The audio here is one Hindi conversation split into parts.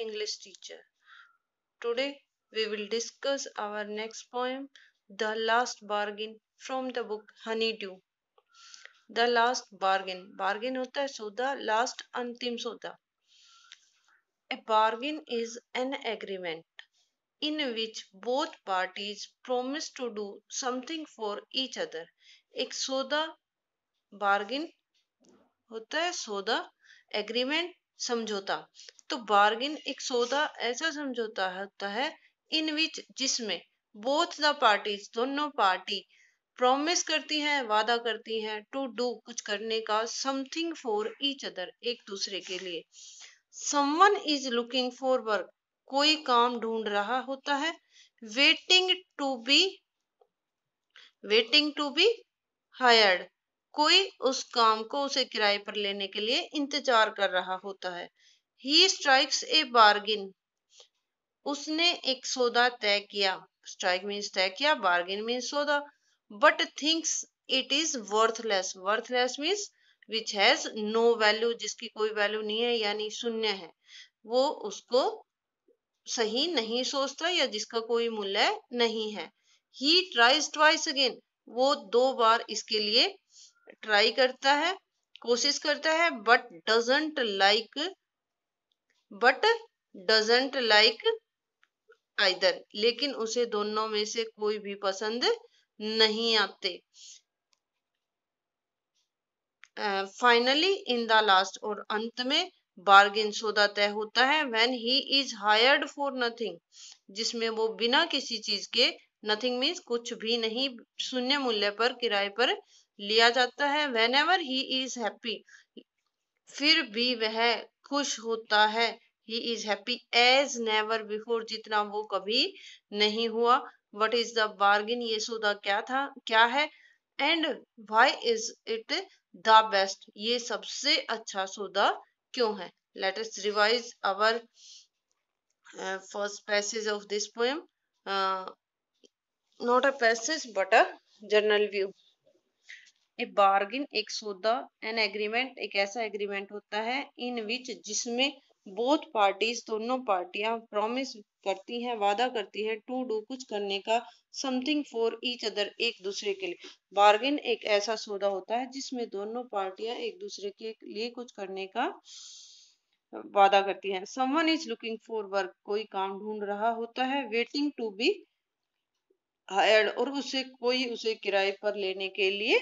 English teacher. Today we will discuss our next poem, The Last Bargain, from the book Honeydew. The Last Bargain. Bargain होता है सौदा, last अंतिम सौदा. A bargain is an agreement in which both parties promise to do something for each other. एक सौदा बार्गिन होता है, सौदा एग्रीमेंट समझौता. तो बार्गिन एक सौदा ऐसा समझौता होता है इन विच जिसमें बोथ द पार्टीज दोनों पार्टी प्रॉमिस करती हैं, वादा करती हैं, टू डू कुछ करने का, समथिंग फॉर ईच अदर एक दूसरे के लिए. Someone is looking for work कोई काम ढूंढ रहा होता है. वेटिंग टू बी हायर्ड कोई उस काम को उसे किराए पर लेने के लिए इंतजार कर रहा होता है. ही स्ट्राइक्स ए बार्गिन उसने एक सौदा तय किया. स्ट्राइक मीन्स तय किया, बार्गिन मीन्स सौदा. But thinks it is worthless. Worthless means which has no value, जिसकी कोई वैल्यू नहीं है यानी शून्य है. वो उसको सही नहीं सोचता या जिसका कोई मूल्य नहीं है. ही ट्राइज ट्वाइस अगेन वो दो बार इसके लिए ट्राई करता है, कोशिश करता है. बट डजंट लाइक आइदर लेकिन उसे दोनों में से कोई भी पसंद नहीं आते. फाइनली इन द लास्ट और अंत में बार्गेन सौदा तय होता है. When he is hired for nothing जिसमें वो बिना किसी चीज के, नथिंग मीन्स कुछ भी नहीं, शून्य मूल्य पर किराए पर लिया जाता है. Whenever he is happy फिर भी वह खुश होता है. He is happy as never before जितना वो कभी नहीं हुआ. वट इज द बार्गिन ये सौदा क्या है. And why is it the best ये सबसे अच्छा सौदा क्यों है. Let us revise our first passage of this poem. Not a passage but a general view. A bargain एक सौदा, एन एग्रीमेंट एक ऐसा एग्रीमेंट होता है इन विच जिसमें बोथ पार्टीज दोनों पार्टियां प्रॉमिस करती हैं, वादा करती हैं, टू डू कुछ करने का, समथिंग फॉर ईच अदर एक दूसरे के लिए. बार्गिन एक ऐसा सौदा होता है जिसमें दोनों पार्टियां एक दूसरे के लिए कुछ करने का वादा करती हैं. Someone is looking for work कोई काम ढूंढ रहा होता है. वेटिंग टू बी हायर्ड और उसे किराए पर लेने के लिए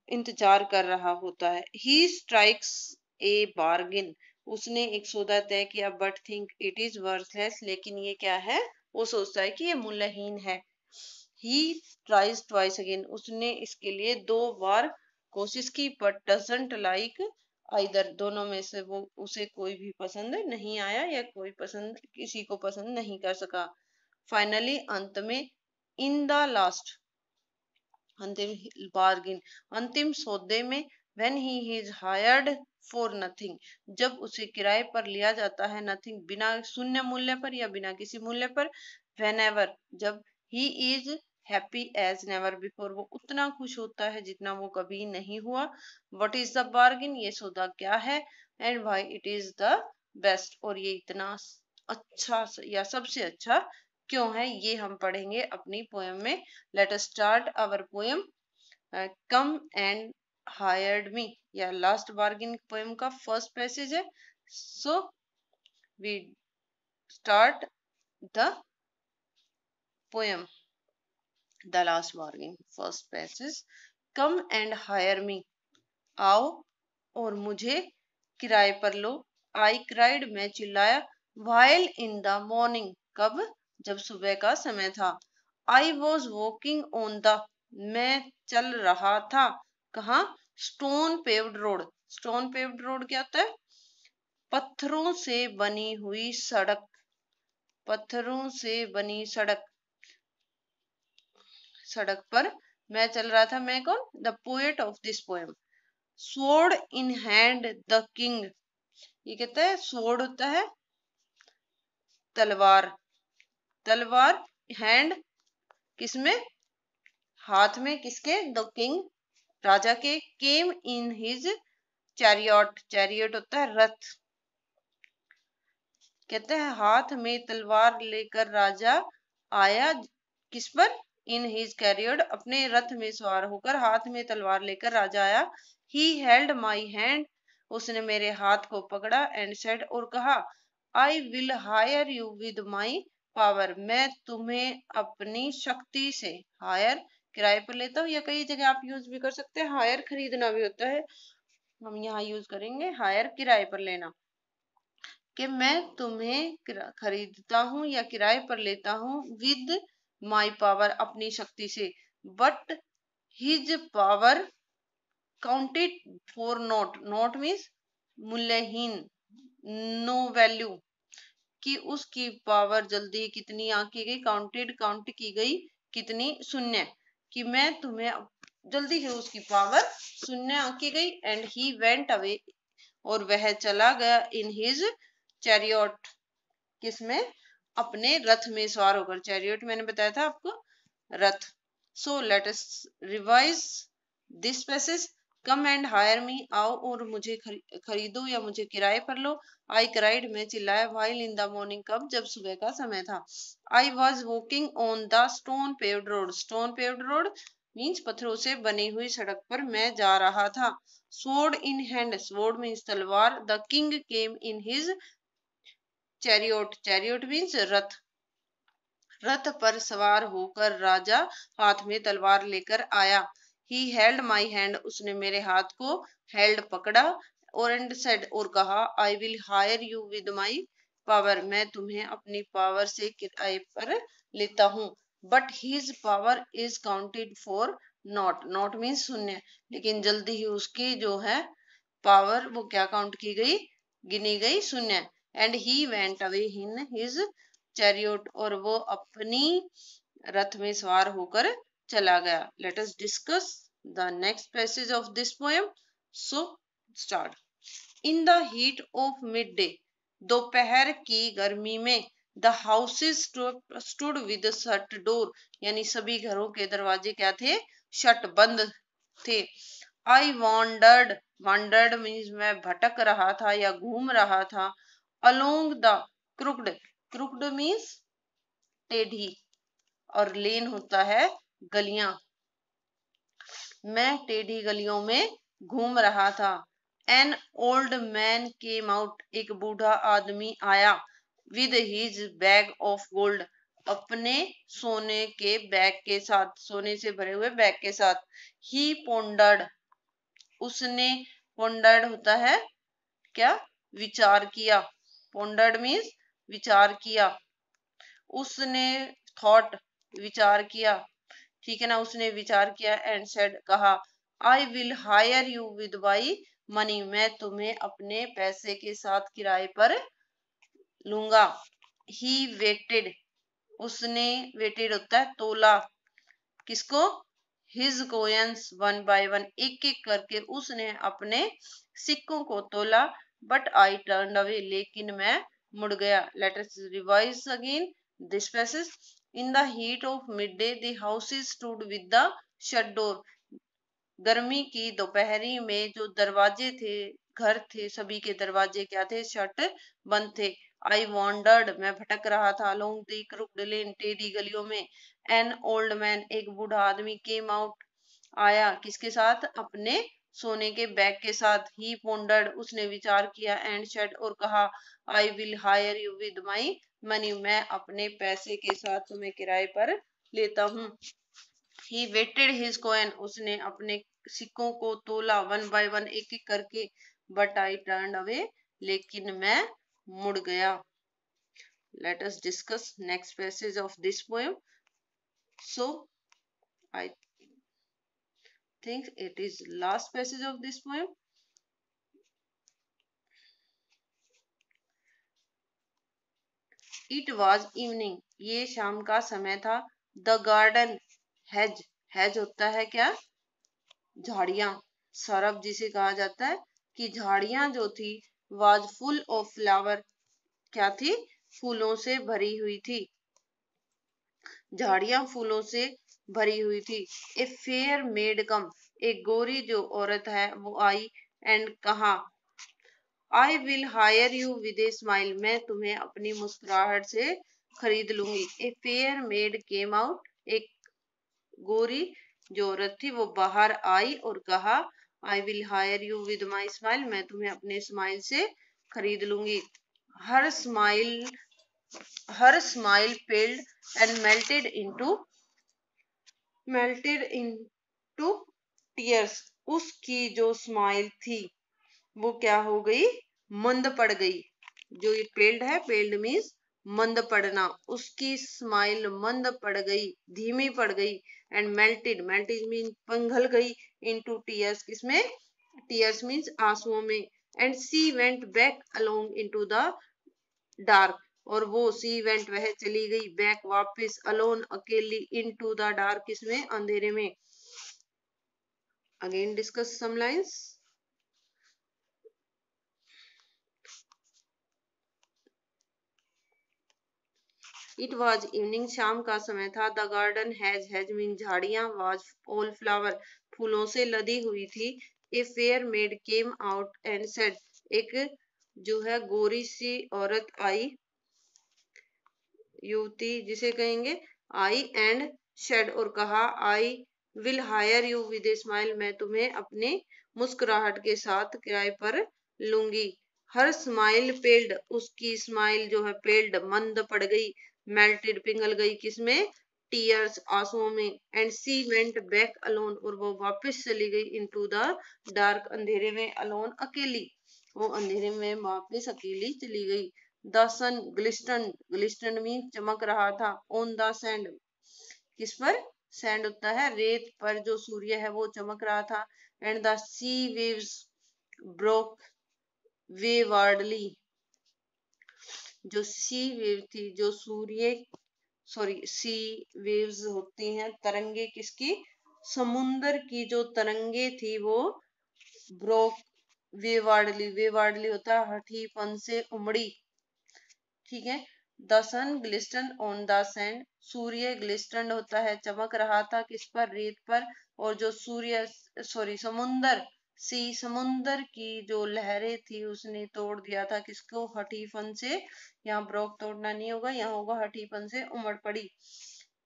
इंतजार कर रहा होता है. ही स्ट्राइक्स ए बार्गिन उसने एक सौदा तय किया. But think it is worthless लेकिन ये क्या है, वो सोचता है कि ये मूल्यहीन है. ही ट्राइज ट्वाइस अगेन उसने इसके लिए दो बार कोशिश की. बट डजंट लाइक आइदर दोनों में से वो उसे कोई भी पसंद नहीं आया या कोई पसंद किसी को पसंद नहीं कर सका. फाइनली अंत में इन द लास्ट अंतिम बार्गिन अंतिम सौदे में when he is hired for nothing जब उसे किराए पर लिया जाता है, नथिंग बिना शून्य मूल्य पर या बिना किसी मूल्य पर. व्हेन एवर जब he is happy as never before वो उतना खुश होता है जितना वो कभी नहीं हुआ. व्हाट इज द बार्गिन ये सौदा क्या है. And why it is the best और ये इतना अच्छा या सबसे अच्छा क्यों है, ये हम पढ़ेंगे अपनी पोएम में. Let us start our poem. Come and hired me या लास्ट बार्गिन पोएम का फर्स्ट पैसेज है. So we start the poem. The last bargain first passage. Come and hire me आओ और मुझे किराए पर लो. आई क्राइड मैं चिल्लाया. व्हाइल इन द मॉर्निंग कब जब सुबह का समय था. I was walking on the मैं चल रहा था. कहा. Stone paved road. Stone paved road क्या होता है, पत्थरों से बनी हुई सड़क. पत्थरों से बनी सड़क पर मैं चल रहा था. मैं कौन, the poet of this poem. Sword in hand the king ये कहता है स्वॉर्ड होता है तलवार. तलवार हैंड किसमें, हाथ में किसके, द किंग राजा के. केम इन हिज चैरियट. चैरियट होता है रथ. कहते हैं हाथ में तलवार लेकर राजा आया, किस पर? इन हिज कैरियर, अपने रथ में सवार होकर हाथ में तलवार लेकर राजा आया। ही हेल्ड माई हैंड, उसने मेरे हाथ को पकड़ा, एंड सेड, और कहा, I will hire you with my power, मैं तुम्हें अपनी शक्ति से, हायर किराए पर लेता हूँ, या कई जगह आप यूज भी कर सकते हैं, हायर खरीदना भी होता है, हम यहाँ यूज करेंगे हायर किराए पर लेना, कि मैं तुम्हें खरीदता हूं या किराए पर लेता हूं विद माई पावर, अपनी शक्ति से। But his power counted for naught, naught means मूल्यहीन, नो वैल्यू, कि उसकी पावर जल्दी कितनी आंकी गई, काउंटेड काउंट की गई, कितनी? शून्य, कि मैं तुम्हें जल्दी ही उसकी पावर शून्य आंकी गई। एंड ही वेंट अवे, और वह चला गया, इन हिज चैरियट, किसमें? अपने रथ में सवार होकर, चैरियट मैंने बताया था आपको, रथ। So let us revise this passage. Come and hire me, आओ और मुझे खरीदो या मुझे किराए पर लो। आई क्राइड, मैं चिल्लाया, व्हाइल इन द मॉर्निंग, कब? जब सुबह का समय था। I was walking on the stone paved road, stone paved road means पत्थरों से बनी हुई सड़क पर मैं जा रहा था। Sword in hand, sword means तलवार। The king came in his chariot, chariot means रथ, रथ पर सवार होकर राजा हाथ में तलवार लेकर आया। ही हेल्ड माई हैंड, उसने मेरे हाथ को हेल्ड पकड़ा, और एंड सेड, और कहा, I will hire you with my power, मैं तुम्हें अपनी पावर से किराए पर लेता हूँ। But his power is counted for naught, naught means शून्य, लेकिन जल्दी ही उसकी जो है पावर वो क्या काउंट की गई, गिनी गई, शून्य। And he went away in his chariot, और वो अपनी रथ में सवार होकर चला गया। Let us discuss the next passage of this poem. So start. In the heat of mid day, दोपहर की गर्मी में, the houses stood with shut door, यानी सभी घरों के दरवाजे क्या थे? शट, बंद थे। आई वॉन्डर्ड, वॉन्डर्ड मीन्स मैं भटक रहा था या घूम रहा था। Along the crooked, crooked means टेढ़ी, और लेन होता है गलियां, मैं टेढ़ी गलियों में घूम रहा था। An old man came out, एक बूढ़ा आदमी आया। With his bag of gold, अपने सोने के बैग के साथ, सोने से भरे हुए बैग के साथ। ही पोंडर्ड, उसने, पोंडर्ड होता है क्या? विचार किया, पोंडर्ड मीन्स विचार किया। उसने थॉट, विचार किया, ठीक है ना, उसने विचार किया। एंड सेड, कहा, I will hire you with my money, मैं तुम्हें अपने पैसे के साथ किराए पर लूंगा। ही वेटेड, उसने, वेटेड होता है तोला, किसको? हिज कोयंस वन बाय वन, एक एक करके उसने अपने सिक्कों को तोला। बट आई टर्न अवे, लेकिन मैं मुड़ गया। Late us revise again this passage. In the heat of mid day, the houses stood with the shut door, गर्मी की दोपहरी में जो दरवाजे थे, घर थे, सभी के दरवाजे क्या थे? शट, बंद थे। आई वॉन्डर्ड, मैं भटक रहा था। अलोंग द क्रुक्ड लेन, टेढ़ी गलियों में। एन ओल्ड मैन, एक बूढ़ा आदमी, केम आउट, आया, किसके साथ? अपने सोने के बैग के साथ। ही पोंडर्ड, उसने विचार किया। एंड शेड, और कहा, I will hire you with my money, मैं अपने पैसे के साथ तुम्हें किराए पर लेता हूँ। ही वेटेड हिज कॉइन, उसने अपने सिक्कों को तोला, वन बाय वन, एक एक करके। बट आई टर्न अवे, लेकिन मैं मुड़ गया। Let us discuss next passage of this poem. So I think it is last passage of this poem. It was evening, ये शाम का समय था। The garden, hedge, hedge होता है क्या? झाड़ियां, सरब जिसे कहा जाता है, कि झाड़ियां जो थी, was full of flower, क्या थी? फूलों से भरी हुई थी, झाड़ियां फूलों से भरी हुई थी। ए फेयर मेड कम, एक गोरी जो औरत है वो आई, एंड कहा, I will hire you with a smile. मैं तुम्हें अपनी मुस्कुराहट से खरीद लूंगी. A fair maid came out. एक गोरी जो औरत थी वो बाहर आई और कहा, I will hire you with my smile. मैं तुम्हें अपने स्माइल से खरीद लूंगी. Her smile, her smile paled and melted into tears. उसकी जो स्माइल थी वो क्या हो गई, मंद पड़ गई. जो ये पेल्ड है, पेल्ड मीन्स मंद पड़ना. उसकी स्माइल मंद पड़ गई, धीमी पड़ गई. एंड मेल्टेड मीन पिघल गई. इनटू टीयर्स, किसमें, टीयर्स मीन्स आंसुओं में. And she went back along into the dark. और वो सी वेंट, वह चली गई, बैक वापस, अलोन अकेली, इनटू द डार्क, किसमें, अंधेरे में. Again discuss some lines. It was evening, शाम का समय था. द गार्डन हैज मीन झाड़ियां, वॉज ऑल फ्लावर, फूलों से लदी हुई थी. A fair maid came out and said, एक जो है गोरी सी औरत आई, युवती जिसे कहेंगे, आई एंड शेड, और कहा, I will hire you with a smile. मैं तुम्हें अपने मुस्कुराहट के साथ किराए पर लूंगी. हर स्माइल पेल्ड, उसकी स्माइल जो है पेल्ड मंद पड़ गई, मेल्टेड पिघल गई, किसमें, टीयर्स आंसुओं में. And she went back alone, और वो वापस चली गई, इनटू द डार्क, अंधेरे में, अलोन अकेली. वो अंधेरे में वापस अकेली चली गई. द सन ग्लिस्टन मीन चमक रहा था. ऑन द सैंड, किस पर, सैंड होता है रेत पर, जो सूर्य है वो चमक रहा था. And the sea waves broke waywardly, जो सी वेव थी, जो सूर्य, सॉरी, सी वेव्स होती हैं तरंगे, किसकी, समुंदर की जो तरंगे थी वो ब्रोक वेवार्डली, वेवार्डली होता है हठीपन से उमड़ी. ठीक है. The sun glisten on the sand, सूर्य ग्लिस्टन होता है चमक रहा था, किस पर, रेत पर. और जो सूर्य, सॉरी, समुंदर, सी, समुंदर की जो लहरें थी उसने तोड़ दिया था, किसको, हठीपन से. यहाँ ब्रोक तोड़ना नहीं होगा, यहाँ होगा हठीपन से उमड़ पड़ी.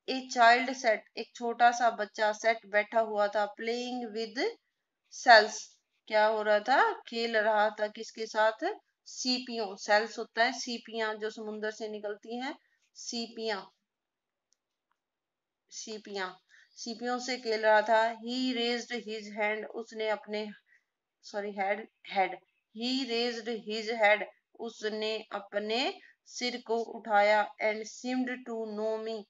ए चाइल्ड सेट, एक छोटा सा बच्चा, सेट बैठा हुआ था, प्लेइंग विद सेल्स, क्या हो रहा था, खेल रहा था, किसके साथ, सीपियों. सेल्स होता है सीपियां, जो समुद्र से निकलती हैं, सीपियां, सीपियां, सीपियों से खेल रहा था. ही रेज्ड हिज हैंड, उसने अपने, सॉरी, हेड, ही रेज्ड हिज हेड, उसने अपने सिर को उठाया. एंड सीम्ड टू नो मी,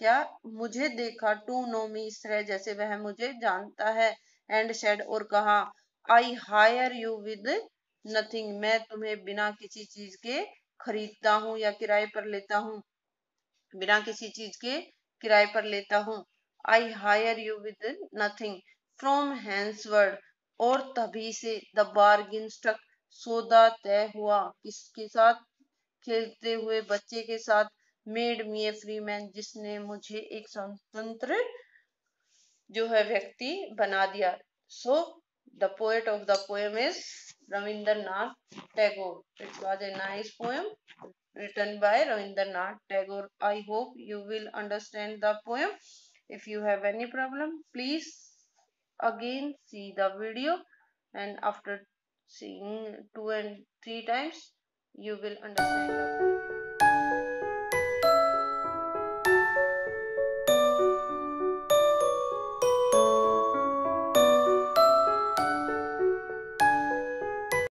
क्या, मुझे देखा, टू नो मी, इस तरह जैसे वह मुझे जानता है. एंड सेड, और कहा, आई हायर यू विद नथिंग, मैं तुम्हें बिना किसी चीज के खरीदता हूँ या किराए पर लेता हूँ, बिना किसी चीज के किराए पर लेता हूँ. I hire you with nothing from Hansward, और तभी से द बार्गिन स्ट्रक, सौदा तय हुआ, किसके साथ, खेलते हुए बच्चे के साथ. मेड मी ए फ्री मैन, जिसने मुझे एक स्वतंत्र जो है व्यक्ति बना दिया. So the poet of the poem is Rabindranath Tagore. It was a nice poem written by Rabindranath Tagore. I hope you will understand the poem. If you have any problem, please again see the video, and after seeing 2 and 3 times, you will understand the poem.